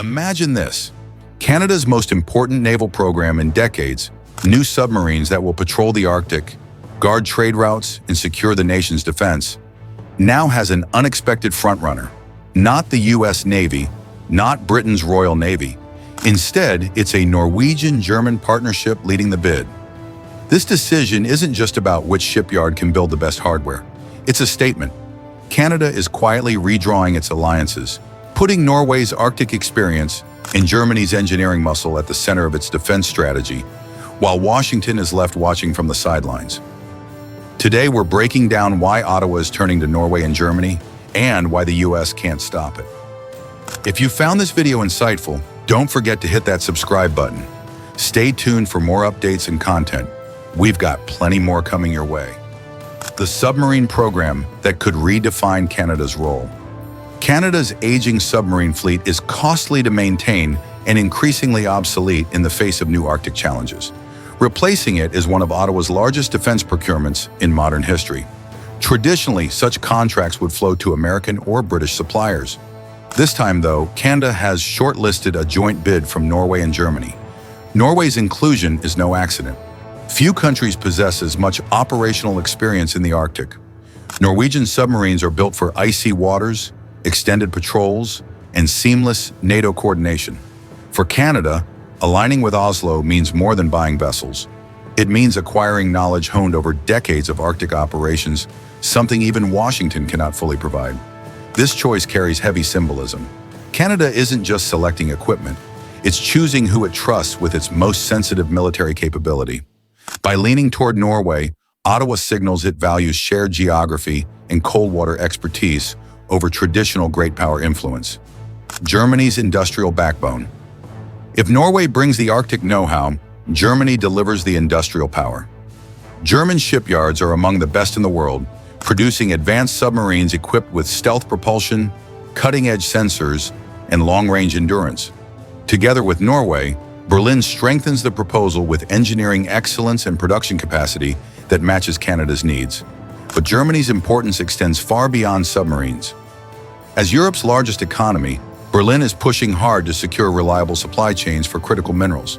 Imagine this. Canada's most important naval program in decades, new submarines that will patrol the Arctic, guard trade routes, and secure the nation's defense, now has an unexpected frontrunner. Not the US Navy, not Britain's Royal Navy. Instead, it's a Norwegian-German partnership leading the bid. This decision isn't just about which shipyard can build the best hardware. It's a statement. Canada is quietly redrawing its alliances, putting Norway's Arctic experience and Germany's engineering muscle at the center of its defense strategy, while Washington is left watching from the sidelines. Today, we're breaking down why Ottawa is turning to Norway and Germany, and why the US can't stop it. If you found this video insightful, don't forget to hit that subscribe button. Stay tuned for more updates and content. We've got plenty more coming your way. The submarine program that could redefine Canada's role. Canada's aging submarine fleet is costly to maintain and increasingly obsolete in the face of new Arctic challenges. Replacing it is one of Ottawa's largest defense procurements in modern history. Traditionally, such contracts would flow to American or British suppliers. This time, though, Canada has shortlisted a joint bid from Norway and Germany. Norway's inclusion is no accident. Few countries possess as much operational experience in the Arctic. Norwegian submarines are built for icy waters, extended patrols, and seamless NATO coordination. For Canada, aligning with Oslo means more than buying vessels. It means acquiring knowledge honed over decades of Arctic operations, something even Washington cannot fully provide. This choice carries heavy symbolism. Canada isn't just selecting equipment, it's choosing who it trusts with its most sensitive military capability. By leaning toward Norway, Ottawa signals it values shared geography and cold water expertise over traditional great power influence. Germany's industrial backbone. If Norway brings the Arctic know-how, Germany delivers the industrial power. German shipyards are among the best in the world, producing advanced submarines equipped with stealth propulsion, cutting-edge sensors, and long-range endurance. Together with Norway, Berlin strengthens the proposal with engineering excellence and production capacity that matches Canada's needs. But Germany's importance extends far beyond submarines. As Europe's largest economy, Berlin is pushing hard to secure reliable supply chains for critical minerals: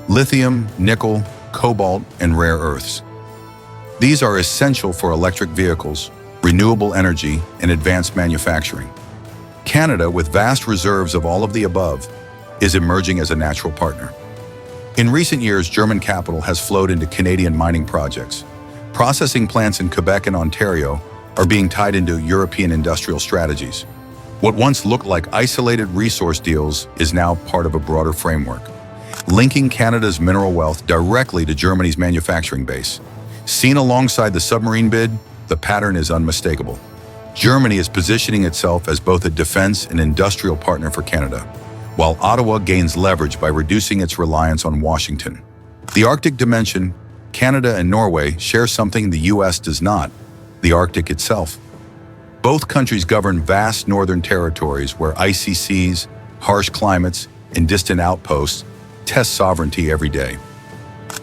lithium, nickel, cobalt, and rare earths. These are essential for electric vehicles, renewable energy, and advanced manufacturing. Canada, with vast reserves of all of the above, is emerging as a natural partner. In recent years, German capital has flowed into Canadian mining projects. Processing plants in Quebec and Ontario are being tied into European industrial strategies. What once looked like isolated resource deals is now part of a broader framework, linking Canada's mineral wealth directly to Germany's manufacturing base. Seen alongside the submarine bid, the pattern is unmistakable. Germany is positioning itself as both a defense and industrial partner for Canada, while Ottawa gains leverage by reducing its reliance on Washington. The Arctic dimension, Canada and Norway share something the US does not: the Arctic itself. Both countries govern vast northern territories where icy seas, harsh climates, and distant outposts test sovereignty every day.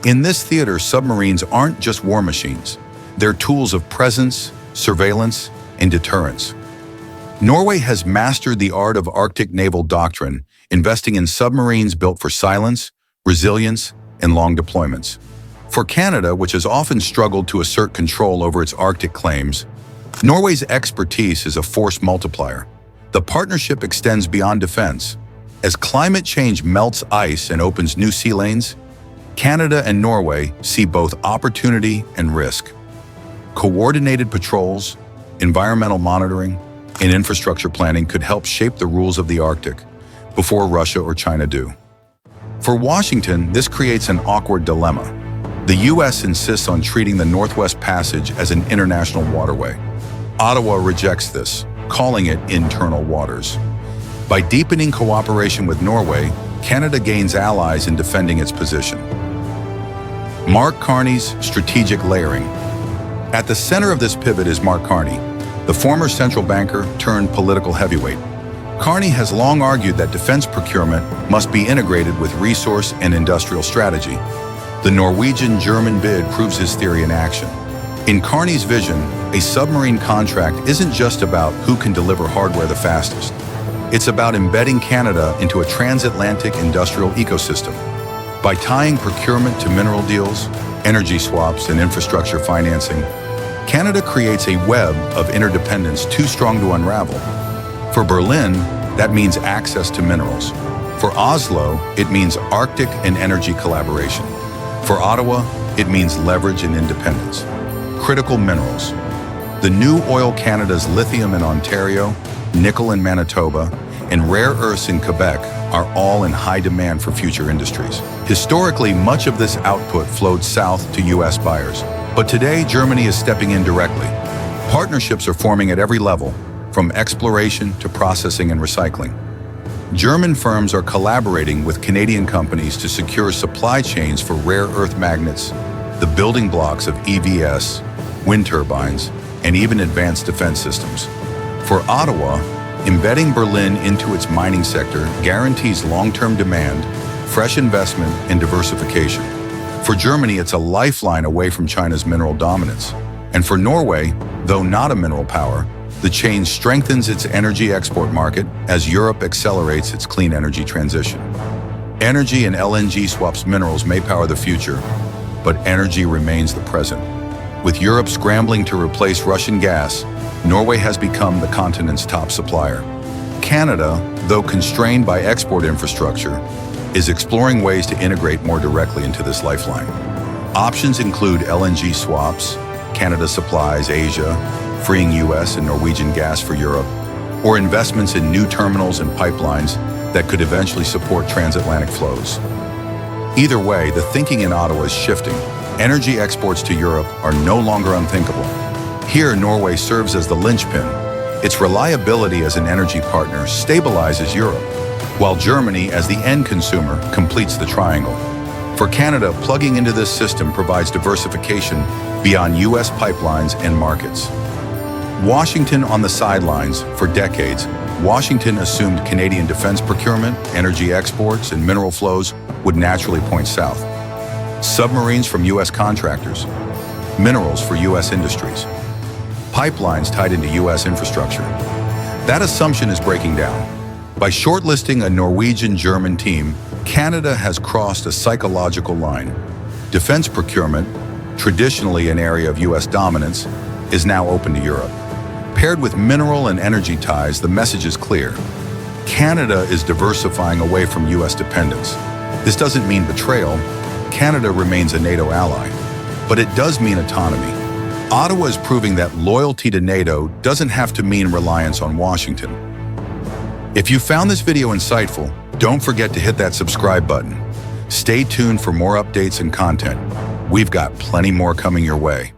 In this theater, submarines aren't just war machines. They're tools of presence, surveillance, and deterrence. Norway has mastered the art of Arctic naval doctrine, investing in submarines built for silence, resilience, and long deployments. For Canada, which has often struggled to assert control over its Arctic claims, Norway's expertise is a force multiplier. The partnership extends beyond defense. As climate change melts ice and opens new sea lanes, Canada and Norway see both opportunity and risk. Coordinated patrols, environmental monitoring, and infrastructure planning could help shape the rules of the Arctic before Russia or China do. For Washington, this creates an awkward dilemma. The US insists on treating the Northwest Passage as an international waterway. Ottawa rejects this, calling it internal waters. By deepening cooperation with Norway, Canada gains allies in defending its position. Mark Carney's strategic layering. At the center of this pivot is Mark Carney, the former central banker turned political heavyweight. Carney has long argued that defense procurement must be integrated with resource and industrial strategy. The Norwegian-German bid proves his theory in action. In Carney's vision, a submarine contract isn't just about who can deliver hardware the fastest. It's about embedding Canada into a transatlantic industrial ecosystem. By tying procurement to mineral deals, energy swaps, and infrastructure financing, Canada creates a web of interdependence too strong to unravel. For Berlin, that means access to minerals. For Oslo, it means Arctic and energy collaboration. For Ottawa, it means leverage and independence. Critical minerals. The new oil Canada's lithium in Ontario, nickel in Manitoba, and rare earths in Quebec are all in high demand for future industries. Historically, much of this output flowed south to U.S. buyers, but today Germany is stepping in directly. Partnerships are forming at every level, from exploration to processing and recycling. German firms are collaborating with Canadian companies to secure supply chains for rare earth magnets, the building blocks of EVs, wind turbines, and even advanced defense systems. For Ottawa, embedding Berlin into its mining sector guarantees long-term demand, fresh investment, and diversification. For Germany, it's a lifeline away from China's mineral dominance. And for Norway, though not a mineral power, the change strengthens its energy export market as Europe accelerates its clean energy transition. Energy and LNG swaps minerals may power the future, but energy remains the present. With Europe scrambling to replace Russian gas, Norway has become the continent's top supplier. Canada, though constrained by export infrastructure, is exploring ways to integrate more directly into this lifeline. Options include LNG swaps, Canada supplies Asia, freeing US and Norwegian gas for Europe, or investments in new terminals and pipelines that could eventually support transatlantic flows. Either way, the thinking in Ottawa is shifting. Energy exports to Europe are no longer unthinkable. Here, Norway serves as the linchpin. Its reliability as an energy partner stabilizes Europe, while Germany, as the end consumer, completes the triangle. For Canada, plugging into this system provides diversification beyond US pipelines and markets. Washington on the sidelines. For decades, Washington assumed Canadian defense procurement, energy exports, and mineral flows would naturally point south. Submarines from US contractors, minerals for US industries, pipelines tied into US infrastructure. That assumption is breaking down. By shortlisting a Norwegian-German team, Canada has crossed a psychological line. Defense procurement, traditionally an area of US dominance, is now open to Europe. Paired with mineral and energy ties, the message is clear. Canada is diversifying away from US dependence. This doesn't mean betrayal. Canada remains a NATO ally, but it does mean autonomy. Ottawa is proving that loyalty to NATO doesn't have to mean reliance on Washington. If you found this video insightful, don't forget to hit that subscribe button. Stay tuned for more updates and content. We've got plenty more coming your way.